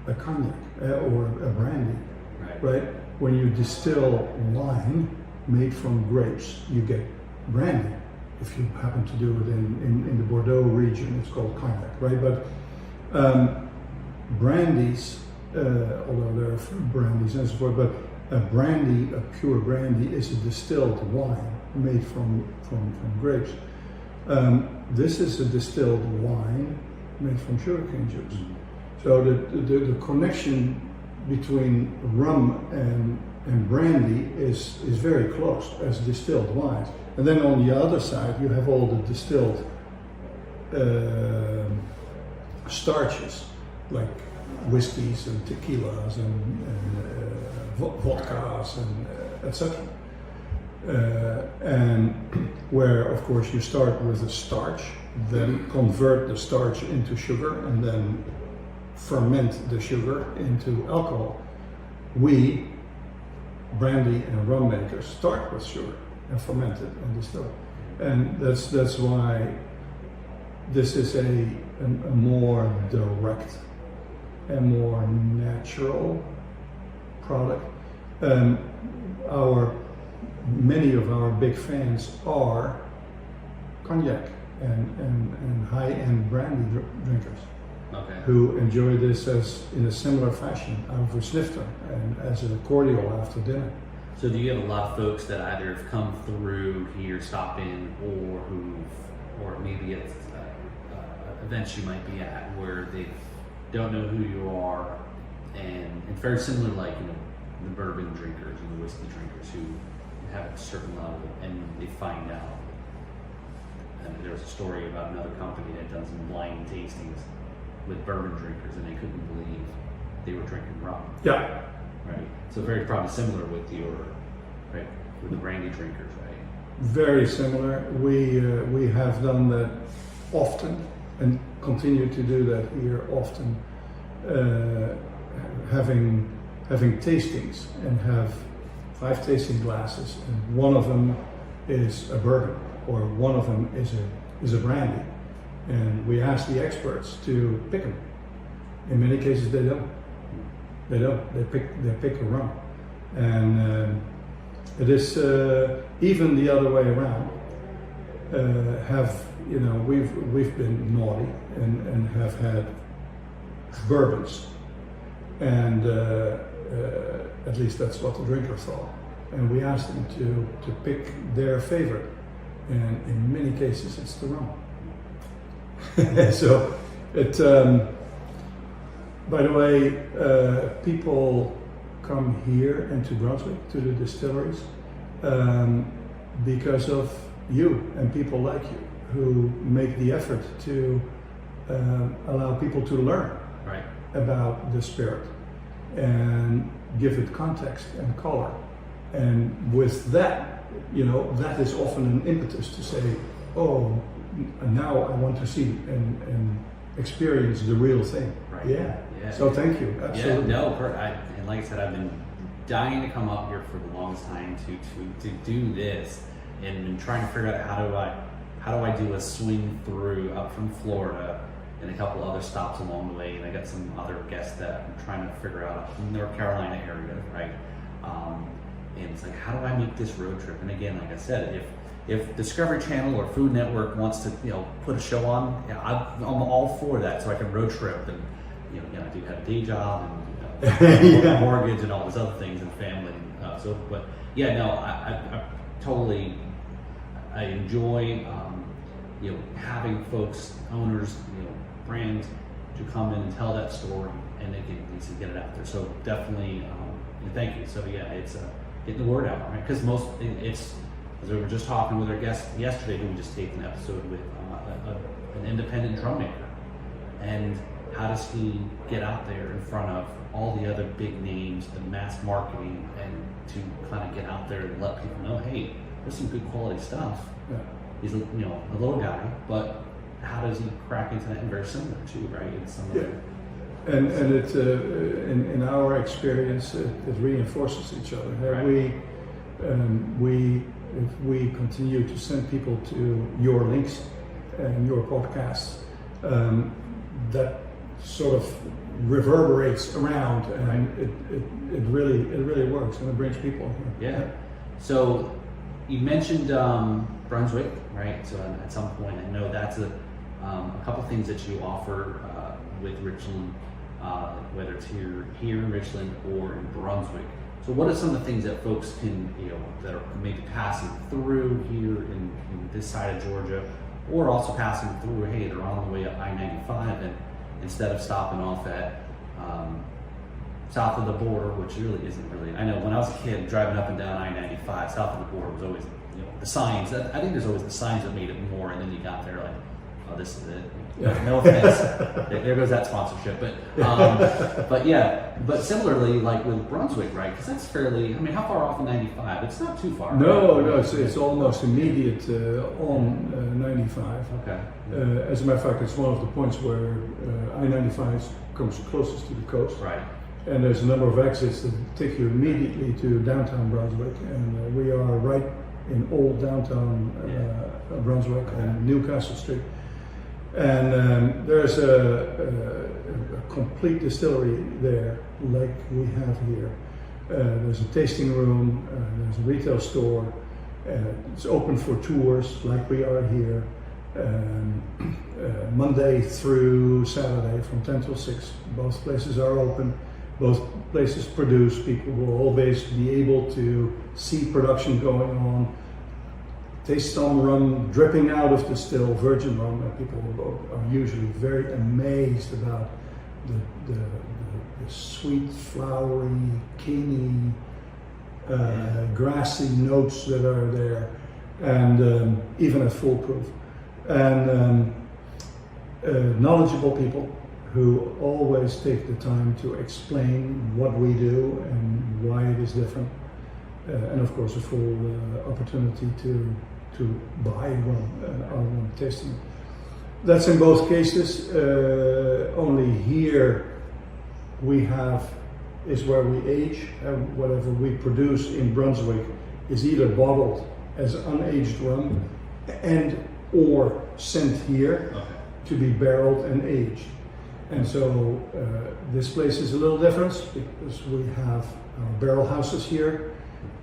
a cognac or a brandy, right? When you distill wine made from grapes, you get brandy. If you happen to do it in the Bordeaux region, it's called cognac, right? But brandies, although there are brandies and so forth, but a pure brandy, is a distilled wine made from grapes. This is a distilled wine made from sugarcane juice. So the connection between rum and brandy is very close as distilled wines. And then on the other side, you have all the distilled starches, like whiskeys and tequilas and vodkas and etc. And where, of course, you start with the starch, then convert the starch into sugar, and then ferment the sugar into alcohol. We, brandy and rum makers, start with sugar and ferment it and distill it. And that's why this is a more direct and more natural product. Many of our big fans are cognac and high-end brandy drinkers, who enjoy this as in a similar fashion, out of a snifter and as a cordial after dinner. So do you have a lot of folks that either have come through here, stop in, or maybe at events you might be at where they don't know who you are, and very similar, like the bourbon drinkers and the whiskey drinkers who have a certain level, and they find out. And there was a story about another company that had done some blind tastings with bourbon drinkers, and they couldn't believe they were drinking rum. Yeah. Right. So very probably similar with with the brandy drinkers, right? Very similar. We have done that often and continue to do that here often. Having tastings and have 5 tasting glasses, and one of them is a bourbon, or one of them is a brandy, and we ask the experts to pick them. In many cases, they don't. They pick a rum, and it is even the other way around. We've been naughty and have had bourbons, and at least that's what the drinker thought. And we asked them to pick their favorite, and in many cases it's the rum. So it. By the way, people come here into Brunswick to the distilleries because of you and people like you who make the effort to allow people to learn Right. about the spirit and give it context and color. And with that, that is often an impetus to say, oh, now I want to see and experience the real thing. Right. Yeah. Yeah. So thank you. Absolutely. Yeah, no, and like I said, I've been dying to come up here for the longest time to do this, and been trying to figure out how do I do a swing through up from Florida and a couple other stops along the way, and I got some other guests that I'm trying to figure out in the North Carolina area, right? And it's like, how do I make this road trip? And again, like I said, if Discovery Channel or Food Network wants to, put a show on, I'm all for that, so I can road trip. And again, I do have a day job and mortgage and all these other things and family. But yeah, no, I totally, I enjoy, having folks, owners, brands to come in and tell that story, and they can at least get it out there. So definitely, thank you. So yeah, it's getting the word out, right? Because it's, as we were just talking with our guest yesterday, we just taped an episode with an independent drum maker, and how does he get out there in front of all the other big names, the mass marketing, and to kind of get out there and let people know, hey, there's some good quality stuff. Yeah. He's a little guy, but how does he crack into that? And very similar too, right? In some of the, And it in our experience, it reinforces each other. Right. If we continue to send people to your links and your podcasts, that sort of reverberates around, and it really works, and it brings people here. Yeah. So you mentioned Brunswick, right? So at some point, I know that's a couple things that you offer with Richland, whether it's here in Richland or in Brunswick. So what are some of the things that folks can, that are maybe passing through here in this side of Georgia, or also passing through, hey, they're on the way up I-95, and instead of stopping off at south of the border, which really isn't really, I know when I was a kid driving up and down I-95, south of the border was always, the signs. I think there's always the signs that made it more, and then you got there like, oh, this is it. No offense. There goes that sponsorship. But yeah, but similarly, like with Brunswick, right? Because that's fairly, how far off of 95? It's not too far. No, right? it's almost immediate on 95. Okay. As a matter of fact, it's one of the points where I-95 comes closest to the coast. Right. And there's a number of exits that take you immediately to downtown Brunswick, and we are right in old downtown Brunswick on Newcastle Street. And there's a complete distillery there, like we have here. There's a tasting room, there's a retail store, it's open for tours, like we are here, Monday through Saturday from 10 till 6. Both places are open, both places produce. People will always be able to see production going on, taste some rum dripping out of the still, virgin rum, and people are usually very amazed about the sweet, flowery, caney, grassy notes that are there, and even at full proof. And knowledgeable people who always take the time to explain what we do and why it is different. And of course, a full opportunity to buy rum, our rum tasting. That's in both cases. Only here is where we age, and whatever we produce in Brunswick is either bottled as unaged rum and or sent here to be barreled and aged. And so this place is a little different because we have our barrel houses here,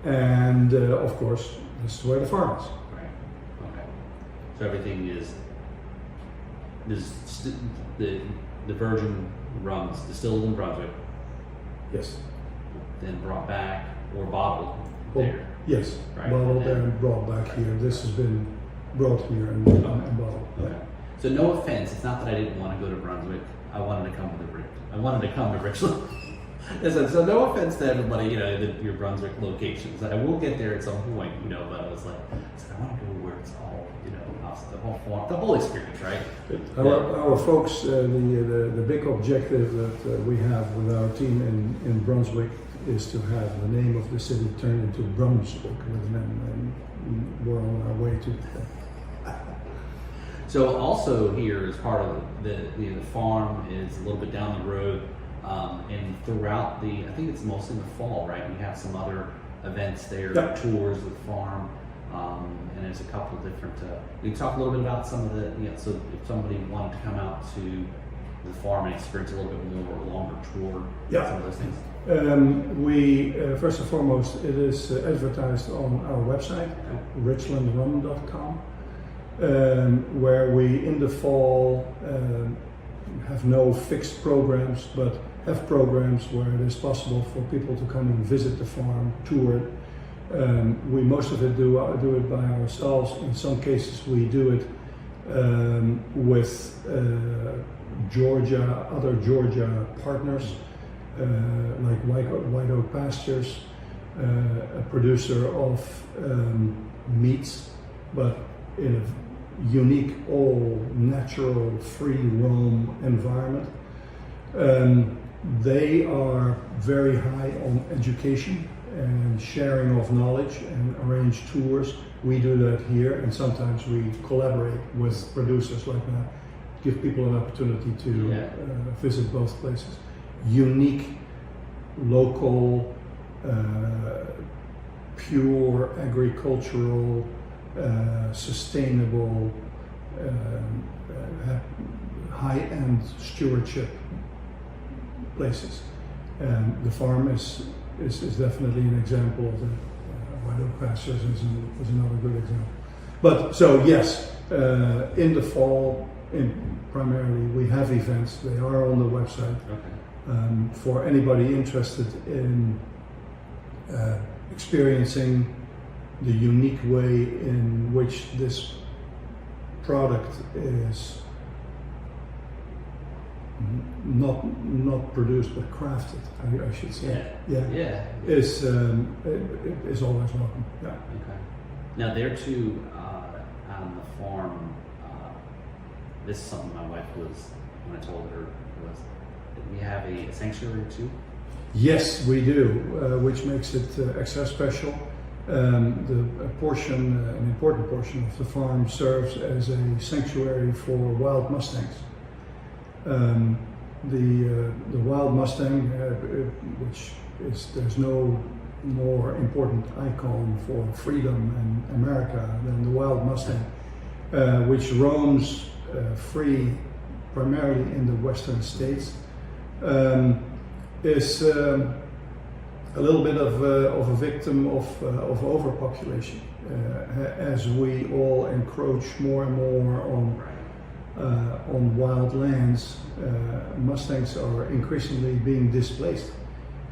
and of course, this is where the farm is. Right. Okay. So everything is the virgin rums distilled in Brunswick, Yes. then brought back or bottled there. Yes. Right. Bottled there and brought back here. This has been brought here and bottled. Okay. So no offense, it's not that I didn't want to go to Brunswick. I wanted to come to Richland. So no offense to everybody, your Brunswick locations. I will get there at some point, but I was like, I want to go where it's all, the whole form, the whole experience, right? Our folks, the big objective that we have with our team in Brunswick is to have the name of the city turned into Brunswick with an M, and we're on our way to that. So also here as part of the farm is a little bit down the road, and throughout I think it's mostly in the fall, right? We have some other events there, Yep. tours of the farm, and there's a couple of different. You can talk a little bit about some of the, so if somebody wanted to come out to the farm and experience a little bit more longer tour, Yeah. some of those things. We first and foremost, it is advertised on our website, richlandrum.com, where we in the fall have no fixed programs, but have programs where it is possible for people to come and visit the farm, tour it. We most of it do it by ourselves. In some cases, we do it with other Georgia partners. Like White Oak Pastures, a producer of meats, but in a unique, all natural, free roam environment. They are very high on education and sharing of knowledge and arrange tours. We do that here, and sometimes we collaborate with producers like that, give people an opportunity to visit both places. Unique, local, pure agricultural, sustainable, high-end stewardship places. The farm is definitely an example of that. White Oak Pastures is another good example. But so yes, in the fall, primarily we have events. They are on the website. Okay. For anybody interested in experiencing the unique way in which this product is not produced but crafted, I should say. Yeah. Is always welcome. Yeah. Okay. Now there too, on the farm, this is something my wife was, when I told her, was we have a sanctuary too? Yes, we do, which makes it extra special. An important portion of the farm serves as a sanctuary for wild mustangs. The wild mustang, which is, there's no more important icon for freedom in America than the wild mustang, which roams free primarily in the western states. Is a little bit of a victim of overpopulation as we all encroach more and more on wild lands. Mustangs are increasingly being displaced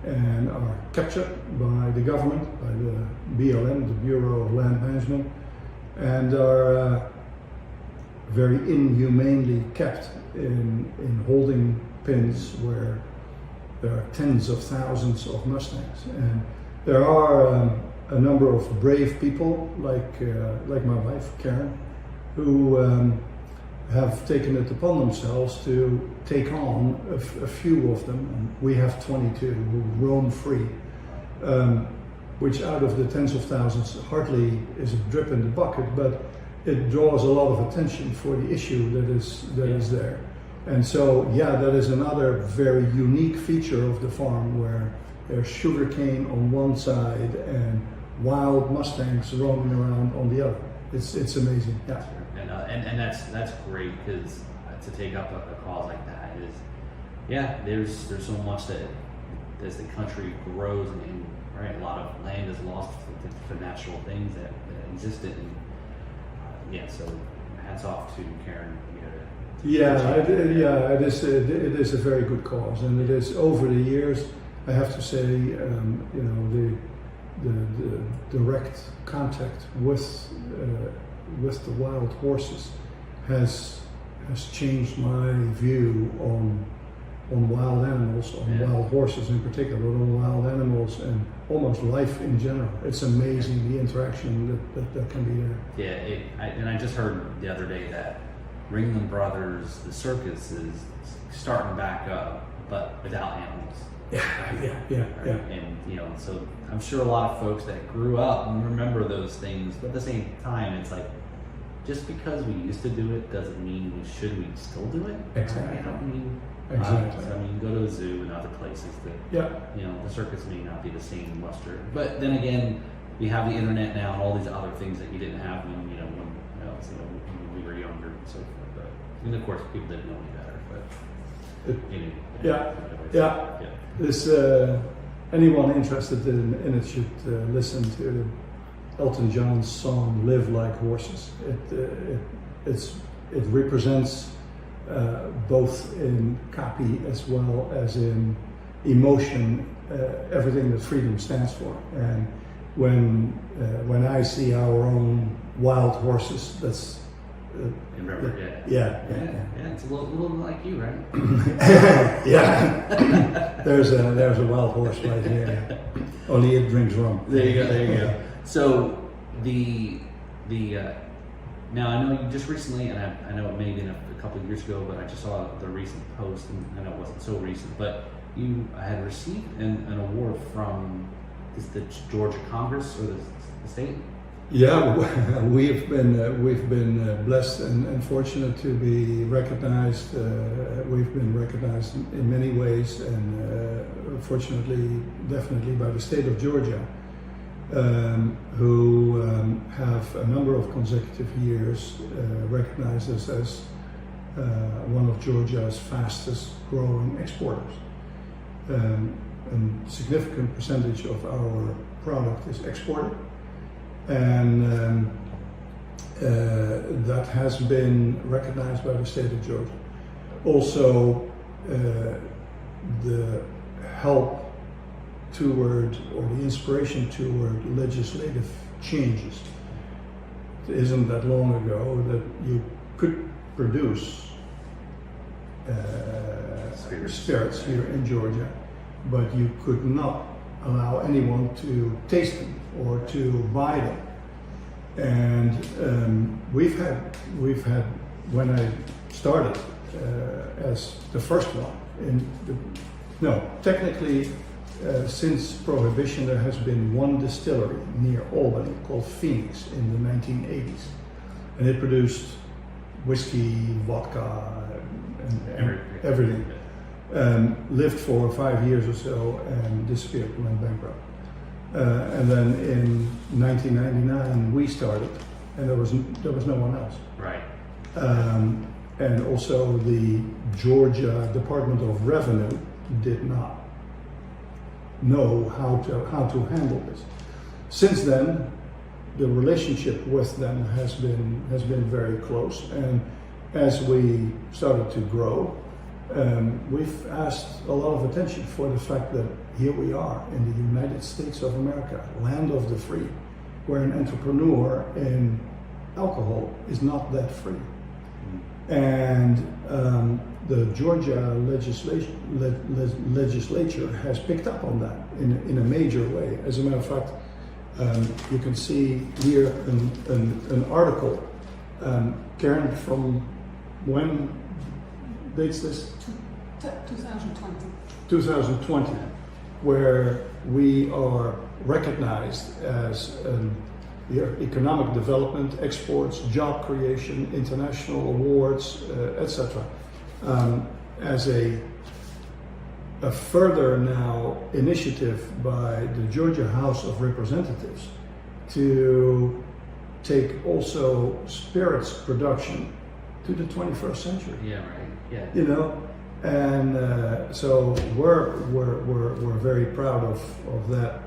and are captured by the government, by the BLM, the Bureau of Land Management, and are very inhumanely kept in holding pens where there are tens of thousands of mustangs. And there are a number of brave people like my wife Karen, who have taken it upon themselves to take on a few of them. And we have 22 who roam free, which out of the tens of thousands hardly is a drip in the bucket, but it draws a lot of attention for the issue that is there. And so, yeah, that is another very unique feature of the farm, where there's sugarcane on one side and wild mustangs roaming around on the other. It's amazing. Yeah. And that's great, because to take up a cause like that is, there's so much that as the country grows and right, a lot of land is lost for natural things that existed. And so hats off to Karen. It is a very good cause, and it is over the years. I have to say, the direct contact with the wild horses has changed my view on wild animals, on wild horses in particular, but on wild animals and almost life in general. It's amazing the interaction that can be there. And I just heard the other day that Ringling Brothers, the circus, is starting back up, but without animals. Yeah. And so I'm sure a lot of folks that grew up remember those things, but at the same time, it's like just because we used to do it doesn't mean we still do it. Exactly. Right? I mean, Exactly. I mean, go to a zoo and other places that the circus may not be the same luster. But then again, we have the internet now and all these other things that you didn't have when we were younger and so forth. But and of course, people didn't know any better. But This anyone interested in it should listen to Elton John's song "Live Like Horses." It represents both in copy as well as in emotion everything that freedom stands for. And when I see our own wild horses, that's it's a little like you, right? There's a wild horse right here. Only it drinks rum. There you go. So now I know you just recently, and I know it may have been a couple of years ago, but I just saw the recent post, and I know it wasn't so recent, but you had received an award from the Georgia Congress or the state. Yeah, we've been blessed and fortunate to be recognized. We've been recognized in many ways, and fortunately, definitely by the state of Georgia, who have a number of consecutive years recognized us as one of Georgia's fastest growing exporters. A significant percentage of our product is exported. And that has been recognized by the state of Georgia. Also, the help toward, or the inspiration toward legislative changes. It isn't that long ago that you could produce spirits here in Georgia, but you could not allow anyone to taste them or to buy them. And we've had when I started as the first one technically since Prohibition there has been one distillery near Albany called Phoenix in the 1980s, and it produced whiskey, vodka, and everything. Lived for 5 years or so and disappeared, went bankrupt. And then in 1999 we started, and there was no one else. Right. And also the Georgia Department of Revenue did not know how to handle this. Since then, the relationship with them has been very close, and as we started to grow, we've asked a lot of attention for the fact that here we are in the United States of America, land of the free, where an entrepreneur in alcohol is not that free. And the Georgia legislature has picked up on that in a major way. As a matter of fact, you can see here an article, Karen, from when dates this? 2020. 2020, where we are recognized as economic development, exports, job creation, international awards, etc. As a further now initiative by the Georgia House of Representatives to take also spirits production to the 21st century. Yeah, right. Yeah. You know, and so we're very proud of that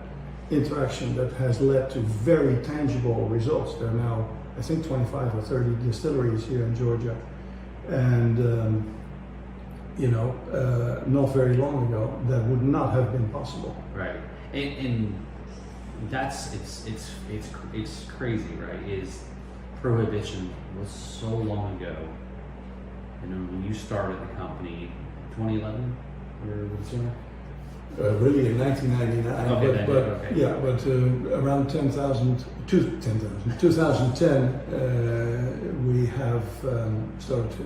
interaction that has led to very tangible results. There are now, I think, 25 or 30 distilleries here in Georgia, and not very long ago that would not have been possible. Right, and that's it's crazy, right? Is Prohibition was so long ago, and then when you started the company, 2011 or sooner? Really in 1999, Okay, but okay. yeah, but around 2010, we have started to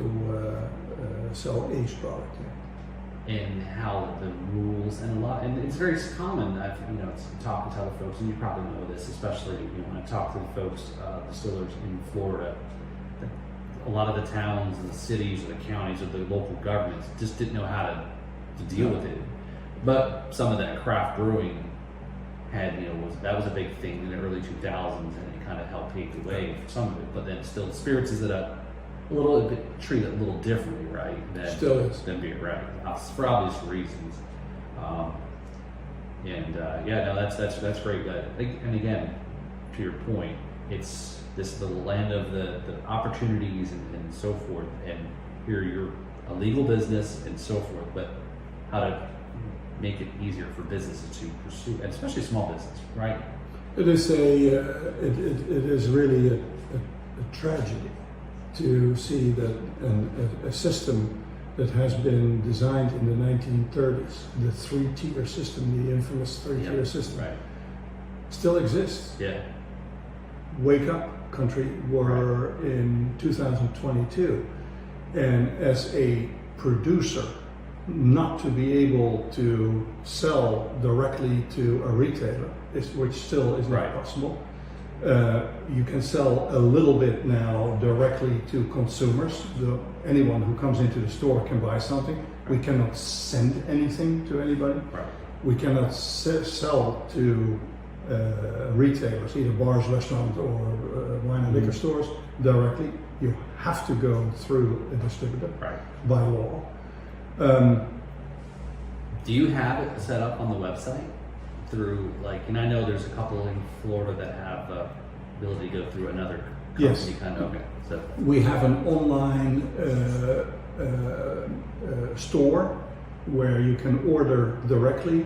sell aged product. And how the rules and it's very common. It's talking to other folks, and you probably know this, especially when I talk to the folks, distillers in Florida. A lot of the towns and the cities or the counties or the local governments just didn't know how to deal with it. But some of that craft brewing had, that was a big thing in the early 2000s, and it kind of helped pave the way for some of it. But then still, spirits is a little bit treated a little differently, right? Still is. Than beer, right? For obvious reasons. That's great. And again, to your point, this is the land of the opportunities and so forth. And here you're a legal business and so forth, but how to make it easier for businesses to pursue, and especially small business, right? It is it is really a tragedy to see that a system that has been designed in the 1930s, the three-tier system, the infamous three-tier system, right, still exists. Yeah. Wake up, country, we're in 2022, and as a producer, not to be able to sell directly to a retailer, which still is not possible. You can sell a little bit now directly to consumers. Anyone who comes into the store can buy something. We cannot send anything to anybody. Right. We cannot sell to retailers, either bars, restaurants, or wine and liquor stores directly. You have to go through a distributor by law. Do you have it set up on the website through and I know there's a couple in Florida that have the ability to go through another company? Yes. Okay. So we have an online store where you can order directly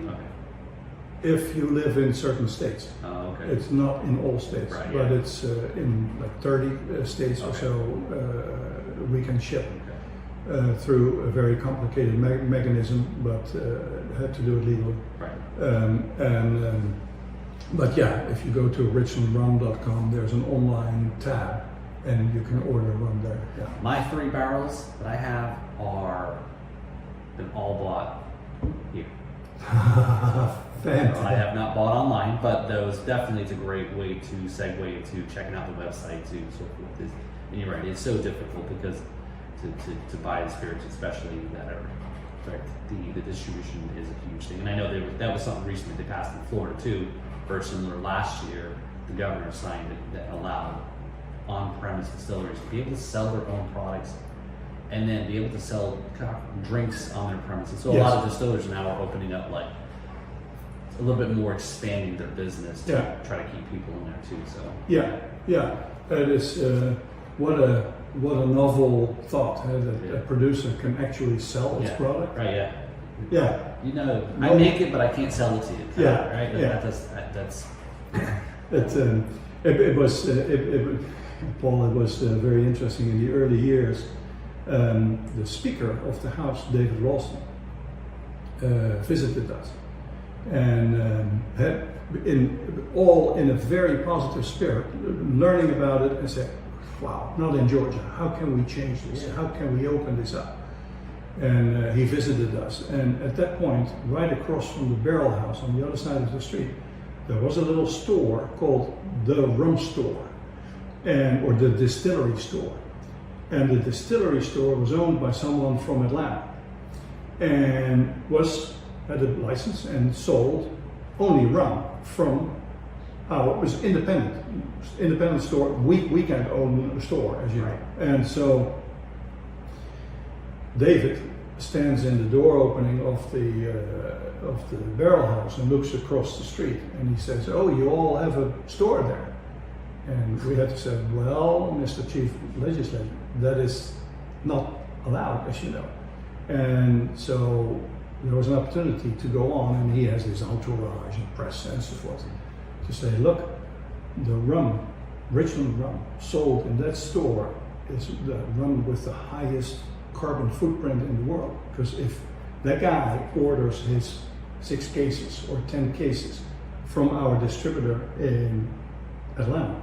if you live in certain states. Oh, okay. It's not in all states, but it's in 30 states or so. We can ship through a very complicated mechanism, but had to do it legally. Right. But yeah, if you go to richlandrum.com, there's an online tab, and you can order rum there. Yeah. My 3 barrels that I have are been all bought here. Fantastic. I have not bought online, but those definitely it's a great way to segue into checking out the website too. So and you're right, it's so difficult because to buy the spirits, especially that are the distribution is a huge thing. And I know that was something recently they passed in Florida too. Very similar last year, the governor signed it that allowed on-premise distilleries to be able to sell their own products and then be able to sell drinks on their premises. So a lot of distillers now are opening up a little bit more, expanding their business to try to keep people in there too. So it is what a novel thought that a producer can actually sell its product. Right. Yeah. I make it, but I can't sell it to you. Right. That's. It was Paul. It was very interesting in the early years. The Speaker of the House, David Ralston, visited us, and had in a very positive spirit, learning about it, and said, "Wow, not in Georgia. How can we change this? How can we open this up?" And he visited us, and at that point, right across from the barrel house on the other side of the street, there was a little store called the Rum Store, or the Distillery Store. And the Distillery Store was owned by someone from Atlanta, and had a license and sold only rum from it was independent store, weekend owned store, as you know. And so David stands in the door opening of the barrel house and looks across the street, and he says, "Oh, you all have a store there?" And we had to say, "Well, Mr. Chief Legislator, that is not allowed, as you know." And so there was an opportunity to go on, and he has his entourage and press and so forth, to say, "Look, the rum, Richland Rum, sold in that store is the rum with the highest carbon footprint in the world. Because if that guy orders his 6 cases or 10 cases from our distributor in Atlanta.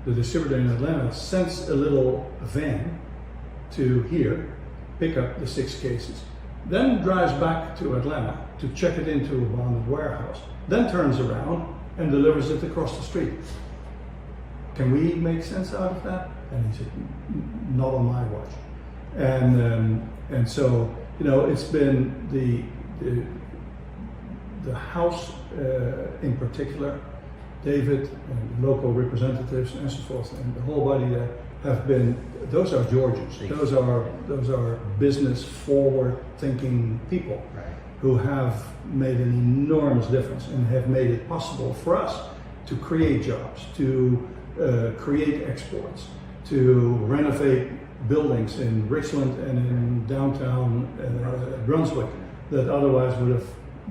The distributor in Atlanta sends a little van to here, pick up the 6 cases, then drives back to Atlanta to check it into a bonded warehouse, then turns around and delivers it across the street. Can we make sense out of that? And he said, not on my watch. And so, you know, it's been the house in particular, David and local representatives and so forth, and the whole body that have been, those are Georgians. Those are business forward thinking people who have made an enormous difference and have made it possible for us to create jobs, to create exports, to renovate buildings in Richland and in downtown Brunswick that otherwise would have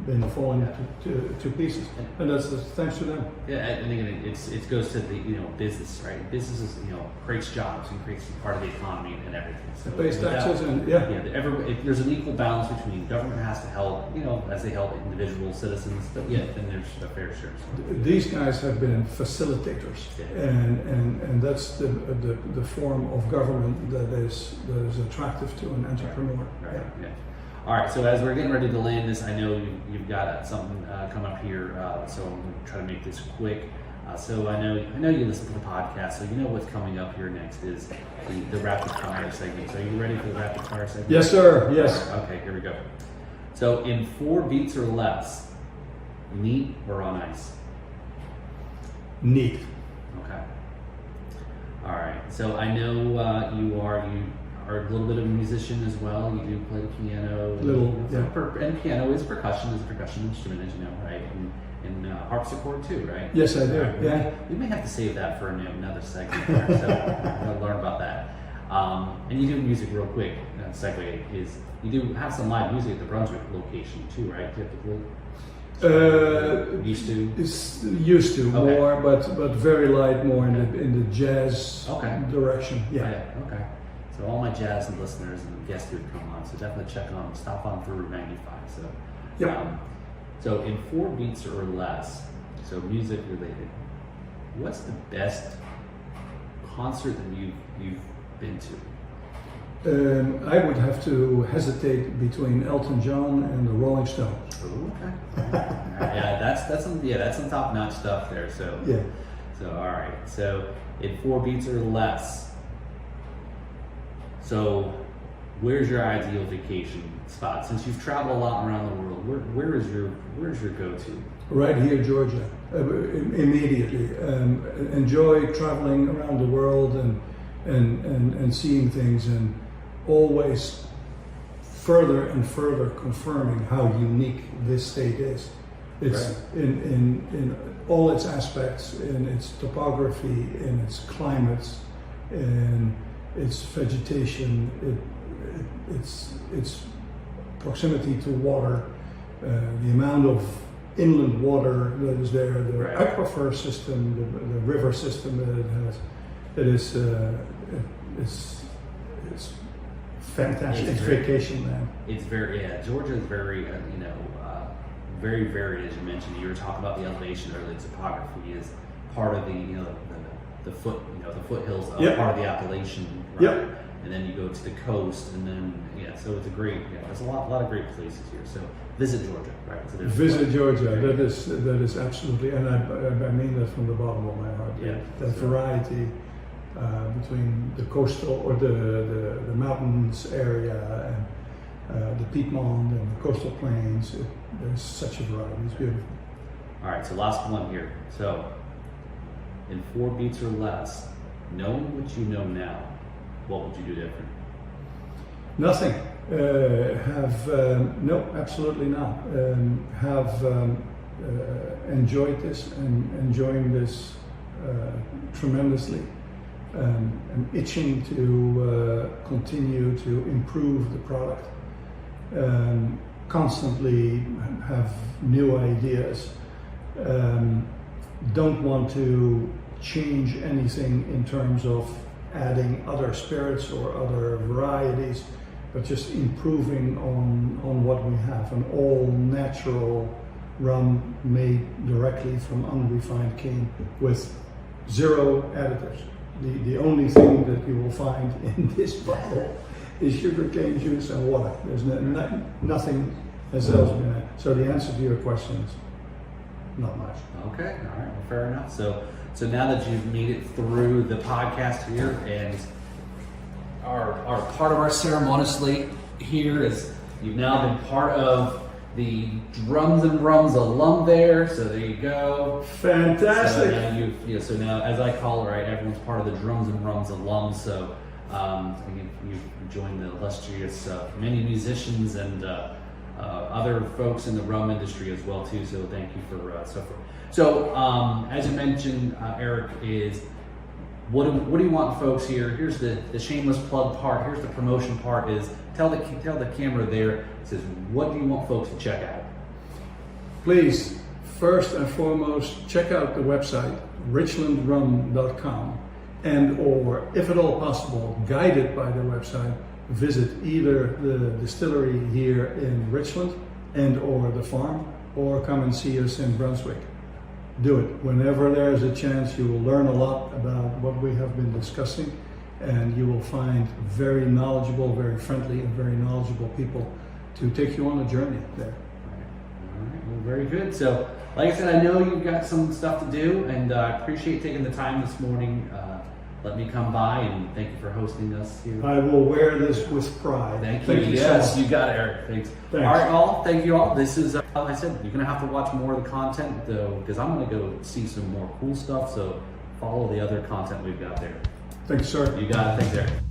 been falling to pieces, and that's thanks to them. Yeah, I think it goes to the business, right? Businesses creates jobs and creates part of the economy and everything. So pays taxes and there's an equal balance between government has to help as they help individual citizens, but then there's a fair share. So. These guys have been facilitators, and that's the form of government that is attractive to an entrepreneur. Right. Yeah. All right, so as we're getting ready to land this, I know you've got something come up here, so I'm going to try to make this quick. So I know you listen to the podcast, so you know what's coming up here next is the rapid fire segment. So are you ready for the rapid fire segment? Yes, sir. Yes. Okay, here we go. So in 4 beats or less, neat or on ice? Neat. Okay. All right. So I know you are a little bit of a musician as well. You do play the piano. And piano is percussion. It's a percussion instrument, as you know, right? And harpsichord too, right? Yes, I do. Right. Yeah. We may have to save that for another segment there, so we're going to learn about that. And you do music real quick. Segue is you do have some live music at the Brunswick location too, right? Typically. Used to. It's used to more, but very light, more in the jazz direction. Yeah. Okay. So all my jazz listeners and guests who have come on, so definitely stop on through Route 95. So, so in 4 beats or less, so music related, what's the best concert that you've been to? I would have to hesitate between Elton John and the Rolling Stones. Oh, okay. That's some top-notch stuff there. So all right. So in 4 beats or less. So, where's your ideal vacation spot? Since you've traveled a lot around the world, where's your go-to? Right here, Georgia. Immediately, enjoy traveling around the world and seeing things, and always further and further confirming how unique this state is. It's in all its aspects, in its topography, in its climates, in its vegetation, its proximity to water, the amount of inland water that is there, the aquifer system, the river system that it has. It's fantastic. It's vacation land. It's Georgia is very very varied, as you mentioned. You were talking about the elevation earlier. The topography is part of the foothills of part of the Appalachian, right? And then you go to the coast, and then so it's there's a lot of great places here. So visit Georgia, right? So visit Georgia. That is absolutely, and I mean that from the bottom of my heart. Yeah, that variety between the coastal or the mountains area and the Piedmont and the coastal plains. There's such a variety. It's beautiful. All right, so last one here. So in 4 beats or less, knowing what you know now, what would you do different? Nothing. No, absolutely not. Have enjoyed this and enjoying this tremendously. I'm itching to continue to improve the product. Constantly have new ideas. Don't want to change anything in terms of adding other spirits or other varieties. but just improving on what we have. An all natural rum made directly from unrefined cane with 0 additives. The only thing that you will find in this bottle is sugarcane juice and water. There's nothing else been added. So the answer to your question is not much. Okay, all right, well, fair enough. So now that you've made it through the podcast here, and our part of our ceremoniously here is you've now been part of the Drums and Rums alum there. So there you go. Fantastic. So now as I call it, right, everyone's part of the Drums and Rums alum. So you've joined the illustrious many musicians and other folks in the rum industry as well too. So thank you for so as you mentioned, Erik, is what do you want folks here? Here's the shameless plug part. Here's the promotion part. Is tell the camera there. It says, what do you want folks to check out? Please, first and foremost, check out the website richlandrum.com, and or if at all possible, guided by the website, visit either the distillery here in Richland and or the farm, or come and see us in Brunswick. Do it. Whenever there is a chance, you will learn a lot about what we have been discussing, and you will find very knowledgeable, very friendly, and very knowledgeable people to take you on a journey there. All right. Well, very good. So, like I said, I know you've got some stuff to do, and I appreciate taking the time this morning. Let me come by, and thank you for hosting us here. I will wear this with pride. Thank you. Yes, so you got it, Erik. Thanks. All right, all. Thank you all. This is, like I said, you're going to have to watch more of the content, though, because I'm going to go see some more cool stuff. So follow the other content we've got there. Thanks, sir. You got it. Thanks, Erik.